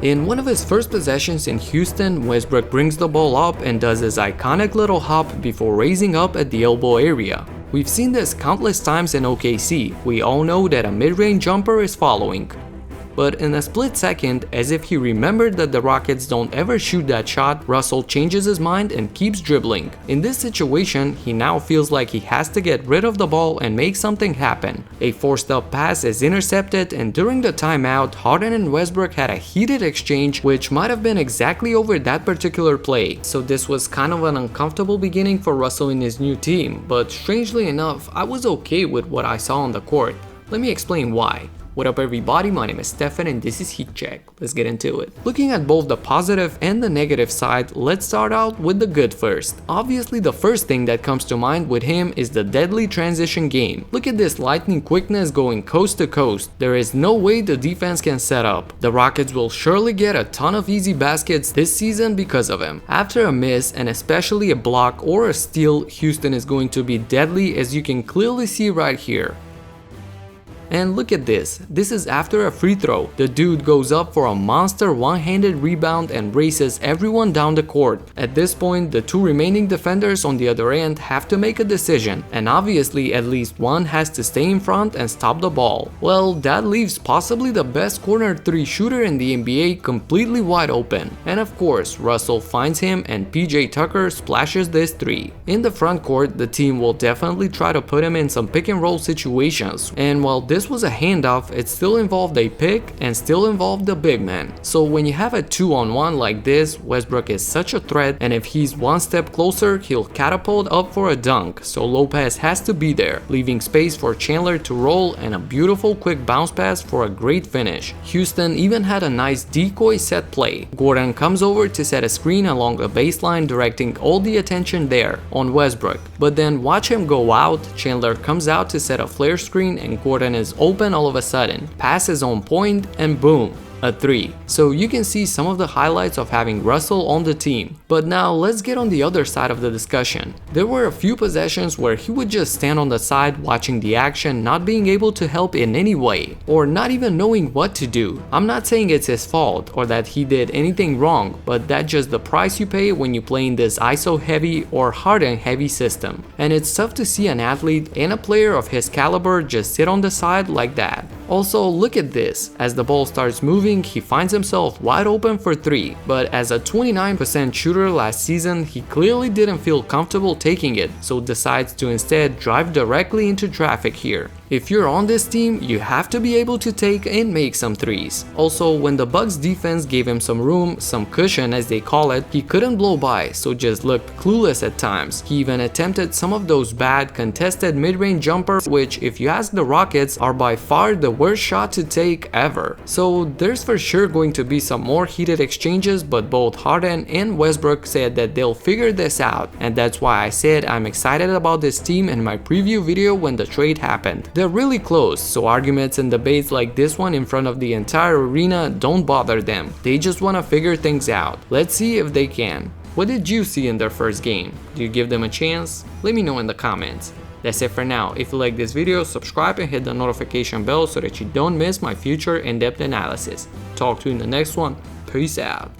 In one of his first possessions in Houston, Westbrook brings the ball up and does his iconic little hop before raising up at the elbow area. We've seen this countless times in OKC. We all know that a mid-range jumper is following. But in a split second, as if he remembered that the Rockets don't ever shoot that shot, Russell changes his mind and keeps dribbling. In this situation, he now feels like he has to get rid of the ball and make something happen. A forced up pass is intercepted, and during the timeout, Harden and Westbrook had a heated exchange which might have been exactly over that particular play. So this was kind of an uncomfortable beginning for Russell in his new team, but strangely enough, I was okay with what I saw on the court. Let me explain why. What up everybody, my name is Stefan and this is Heat Check. Let's get into it. Looking at both the positive and the negative side, let's start out with the good first. Obviously the first thing that comes to mind with him is the deadly transition game. Look at this lightning quickness going coast to coast. There is no way the defense can set up. The Rockets will surely get a ton of easy baskets this season because of him. After a miss and especially a block or a steal, Houston is going to be deadly, as you can clearly see right here. And look at this. This is after a free throw. The dude goes up for a monster one-handed rebound and races everyone down the court. At this point, the two remaining defenders on the other end have to make a decision, and obviously at least one has to stay in front and stop the ball. Well, that leaves possibly the best corner 3 shooter in the NBA completely wide open. And of course, Russell finds him and PJ Tucker splashes this 3. In the front court, the team will definitely try to put him in some pick and roll situations, and while this was a handoff, it still involved a pick and still involved a big man. So when you have a 2-on-1 like this, Westbrook is such a threat, and if he's one step closer, he'll catapult up for a dunk, so Lopez has to be there, leaving space for Chandler to roll and a beautiful quick bounce pass for a great finish. Houston even had a nice decoy set play. Gordon comes over to set a screen along the baseline, directing all the attention there on Westbrook. But then watch him go out, Chandler comes out to set a flare screen and Gordon is open all of a sudden, pass is on point, and boom, a 3. So you can see some of the highlights of having Russell on the team. But now let's get on the other side of the discussion. There were a few possessions where he would just stand on the side watching the action, not being able to help in any way, or not even knowing what to do. I'm not saying it's his fault or that he did anything wrong, but that's just the price you pay when you play in this ISO heavy or Harden heavy system. And it's tough to see an athlete and a player of his caliber just sit on the side like that. Also, look at this. As the ball starts moving, he finds himself wide open for 3, but as a 29% shooter last season, he clearly didn't feel comfortable taking it, so decides to instead drive directly into traffic here. If you're on this team, you have to be able to take and make some 3s. Also, when the Bucks defense gave him some room, some cushion as they call it, he couldn't blow by, so just looked clueless at times. He even attempted some of those bad contested mid-range jumpers, which if you ask the Rockets are by far the worst shot to take ever. So there's for sure going to be some more heated exchanges, but both Harden and Westbrook said that they'll figure this out, and that's why I said I'm excited about this team in my preview video when the trade happened. They're really close, so arguments and debates like this one in front of the entire arena don't bother them. They just want to figure things out. Let's see if they can. What did you see in their first game? Do you give them a chance? Let me know in the comments. That's it for now. If you like this video, subscribe and hit the notification bell so that you don't miss my future in-depth analysis. Talk to you in the next one. Peace out.